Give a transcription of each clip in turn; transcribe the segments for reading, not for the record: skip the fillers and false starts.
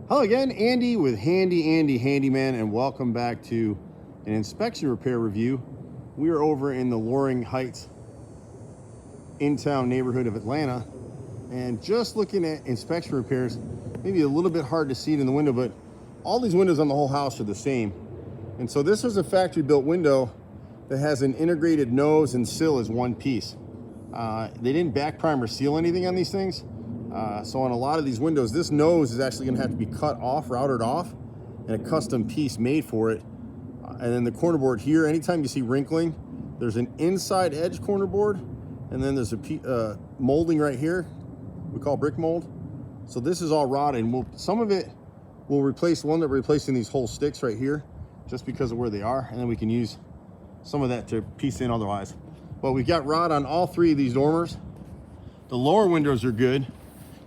Hello again, Andy with Handy Andy Handyman, and welcome back to an inspection repair review. We are over in the Loring Heights in-town neighborhood of Atlanta, and just looking at inspection repairs. Maybe a little bit hard to see it in the window, but all these windows on the whole house are the same. And so this is a factory built window that has an integrated nose and sill as one piece. They didn't back prime or seal anything on these things. So on a lot of these windows, this nose is actually gonna have to be cut off, routed off, and a custom piece made for it. And then the corner board here, anytime you see wrinkling, there's an inside edge corner board, and then there's a molding right here, we call brick mold. So this is all rotted, and some of it will replace one that we're replacing these whole sticks right here, just because of where they are, and then we can use some of that to piece in otherwise. But we've got rot on all three of these dormers. The lower windows are good.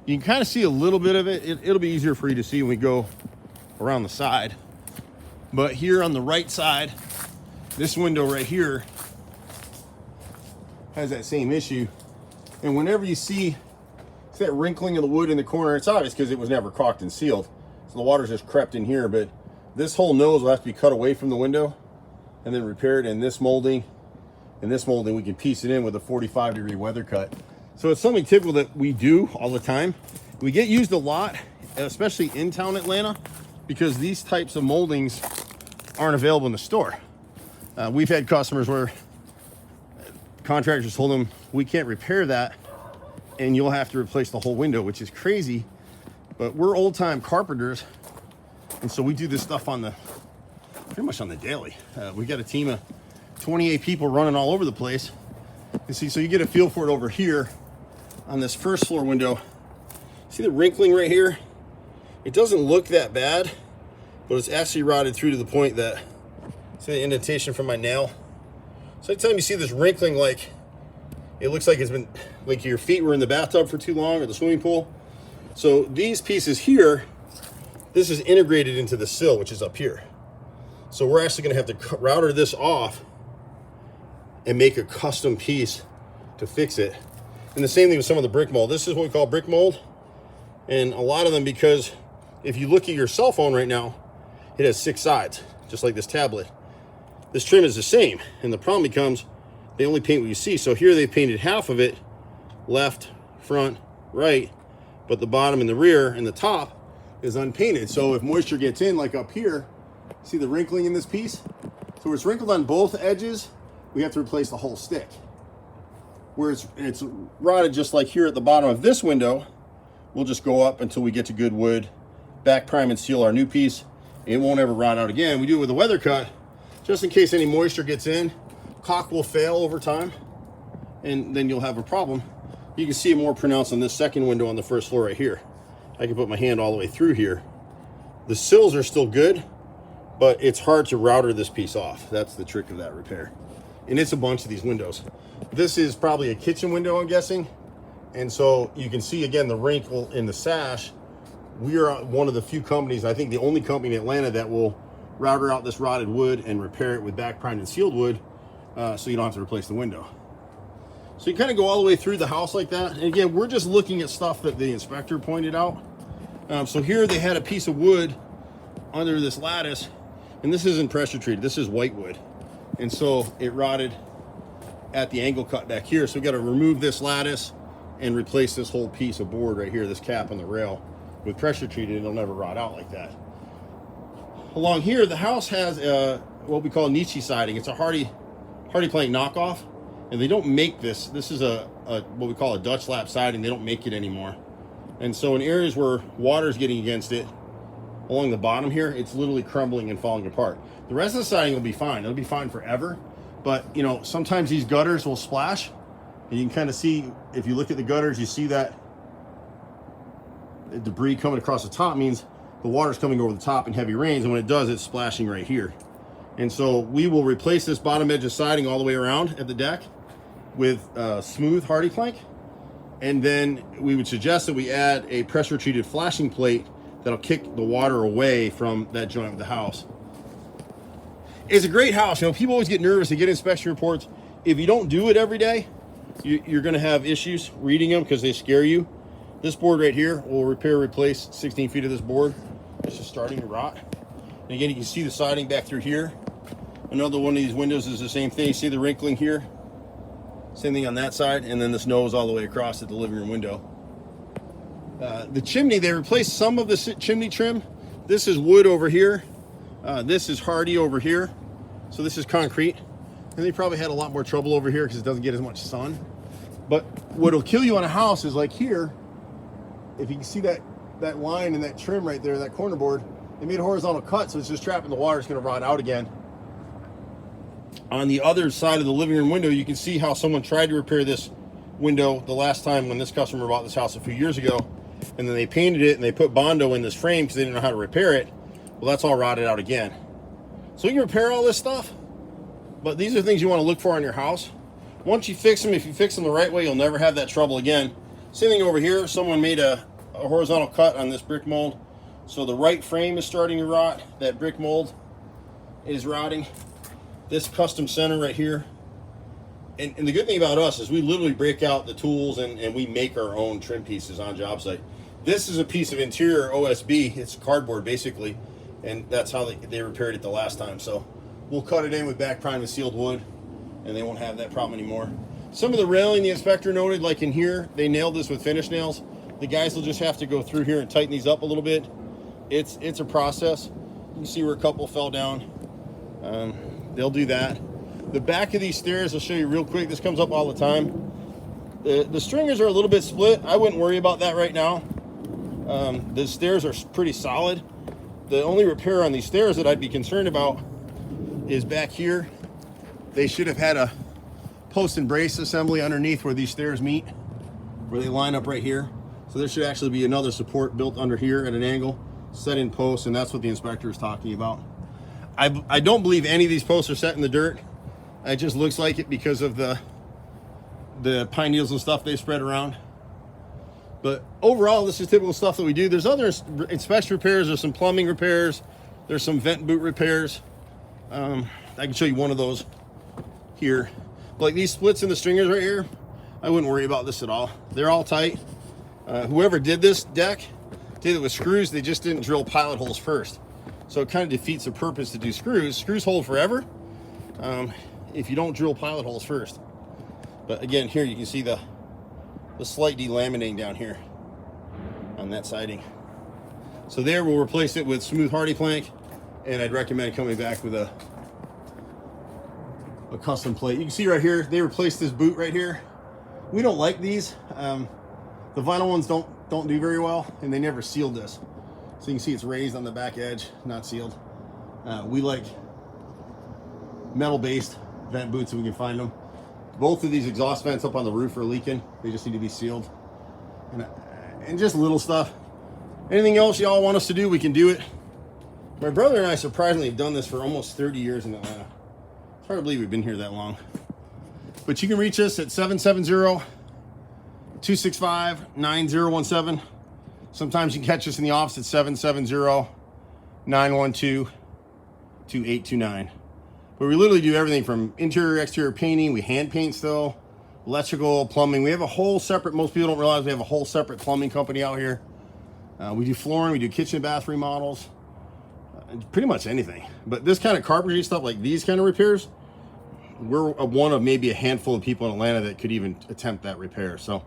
You can kind of see a little bit of it. It'll be easier for you to see when we go around the side. But here on the right side, this window right here has that same issue. And whenever you see that wrinkling of the wood in the corner, it's obvious because it was never caulked and sealed. So the water's just crept in here, but this whole nose will have to be cut away from the window and then repaired. And this molding, we can piece it in with a 45-degree weather cut. So it's something typical that we do all the time. We get used a lot, especially in town Atlanta, because these types of moldings aren't available in the store. We've had customers where contractors told them, we can't repair that and you'll have to replace the whole window, which is crazy. But we're old time carpenters, and so we do this stuff pretty much on the daily. We got a team of 28 people running all over the place. You see, so you get a feel for it over here on this first floor window. See the wrinkling right here? It doesn't look that bad, but it's actually rotted through to the point that, see the indentation from my nail? So anytime you see this wrinkling, like it looks like it's been, like your feet were in the bathtub for too long or the swimming pool. So these pieces here, this is integrated into the sill, which is up here. So we're actually gonna have to router this off and make a custom piece to fix it. And the same thing with some of the brick mold. This is what we call brick mold. And a lot of them, because if you look at your cell phone right now, it has 6 sides, just like this tablet. This trim is the same. And the problem becomes they only paint what you see. So here they've painted half of it, left, front, right, but the bottom and the rear and the top is unpainted. So if moisture gets in, like up here, see the wrinkling in this piece? So where it's wrinkled on both edges, we have to replace the whole stick. Where it's rotted just like here at the bottom of this window, we'll just go up until we get to good wood, back prime and seal our new piece. It won't ever rot out again. We do it with a weather cut, just in case any moisture gets in. Caulk will fail over time, and then you'll have a problem. You can see it more pronounced on this second window on the first floor right here. I can put my hand all the way through here. The sills are still good, but it's hard to router this piece off. That's the trick of that repair. And it's a bunch of these windows. This is probably a kitchen window, I'm guessing. And so you can see again the wrinkle in the sash. We are one of the few companies, I think the only company in Atlanta, that will router out this rotted wood and repair it with back primed and sealed wood, so you don't have to replace the window. So you kind of go all the way through the house like that. And again, we're just looking at stuff that the inspector pointed out. So here they had a piece of wood under this lattice, and this isn't pressure treated, this is white wood. And so it rotted at the angle cut back here. So we got to remove this lattice and replace this whole piece of board right here, this cap on the rail. With pressure treated, it'll never rot out like that. Along here, the house has what we call nichi siding. It's a hardy plank knockoff, and they don't make this. This is a what we call a Dutch lap siding. They don't make it anymore. And so in areas where water's getting against it, along the bottom here, it's literally crumbling and falling apart. The rest of the siding will be fine. It'll be fine forever. But you know, sometimes these gutters will splash, and you can kind of see, if you look at the gutters, you see that the debris coming across the top means the water's coming over the top in heavy rains, and when it does, it's splashing right here. And so we will replace this bottom edge of siding all the way around at the deck with smooth hardy plank. And then we would suggest that we add a pressure treated flashing plate that'll kick the water away from that joint of the house. It's a great house. You know, people always get nervous. They get inspection reports. If you don't do it every day, you're going to have issues reading them because they scare you. This board right here will repair, replace 16 feet of this board. it's just starting to rot. And again, you can see the siding back through here. Another one of these windows is the same thing. You see the wrinkling here? Same thing on that side, and then this nose all the way across at the living room window. The chimney, they replaced some of the chimney trim. This is wood over here. This is hardy over here. So this is concrete. And they probably had a lot more trouble over here because it doesn't get as much sun. But what'll kill you on a house is like here, if you can see that line and that trim right there, that corner board, they made a horizontal cut, so it's just trapping the water. It's going to rot out again. On the other side of the living room window, you can see how someone tried to repair this window the last time when this customer bought this house a few years ago, and then they painted it and they put Bondo in this frame because they didn't know how to repair it. Well, that's all rotted out again. So you can repair all this stuff, but these are things you want to look for on your house. Once you fix them, if you fix them the right way, you'll never have that trouble again. Same thing over here. Someone made a horizontal cut on this brick mold, so the right frame is starting to rot. That brick mold is rotting. This custom center right here, and the good thing about us is we literally break out the tools and we make our own trim pieces on job site. This is a piece of interior OSB. It's cardboard basically, and that's how they repaired it the last time. So we'll cut it in with back prime and sealed wood, and they won't have that problem anymore. Some of the railing, the inspector noted, like in here, they nailed this with finish nails. The guys will just have to go through here and tighten these up a little bit. It's a process. You can see where a couple fell down. They'll do that. The back of these stairs, I'll show you real quick. This comes up all the time. The stringers are a little bit split. I wouldn't worry about that right now. The stairs are pretty solid. The only repair on these stairs that I'd be concerned about is back here. They should have had a post and brace assembly underneath where these stairs meet, where they line up right here. So there should actually be another support built under here at an angle, set in post, and that's what the inspector is talking about. I don't believe any of these posts are set in the dirt. It just looks like it because of the pine needles and stuff they spread around. But overall, this is typical stuff that we do. There's other inspection repairs. There's some plumbing repairs. There's some vent boot repairs. I can show you one of those here. Like these splits in the stringers right here, I wouldn't worry about this at all. They're all tight. Whoever did this deck did it with screws. They just didn't drill pilot holes first. So it kind of defeats the purpose to do screws. Screws hold forever if you don't drill pilot holes first. But again, here you can see the slight delaminating down here on that siding. So there we'll replace it with smooth hardy plank, and I'd recommend coming back with a custom plate. You can see right here, they replaced this boot right here. We don't like these. The vinyl ones don't do very well, and they never sealed this. So you can see it's raised on the back edge, not sealed. We like metal-based vent boots if we can find them. Both of these exhaust vents up on the roof are leaking. They just need to be sealed. And just little stuff. Anything else y'all want us to do, we can do it. My brother and I surprisingly have done this for almost 30 years in Atlanta. It's hard to believe we've been here that long. But you can reach us at 770-265-9017. Sometimes you can catch us in the office at 770-912-2829. But we literally do everything from interior, exterior painting. We hand paint still, electrical, plumbing. We have a whole separate, most people don't realize we have a whole separate plumbing company out here. We do flooring, we do kitchen and bath remodels, pretty much anything. But this kind of carpentry stuff, like these kind of repairs, we're one of maybe a handful of people in Atlanta that could even attempt that repair. So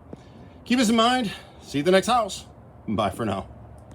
keep us in mind. See you at the next house. Bye for now.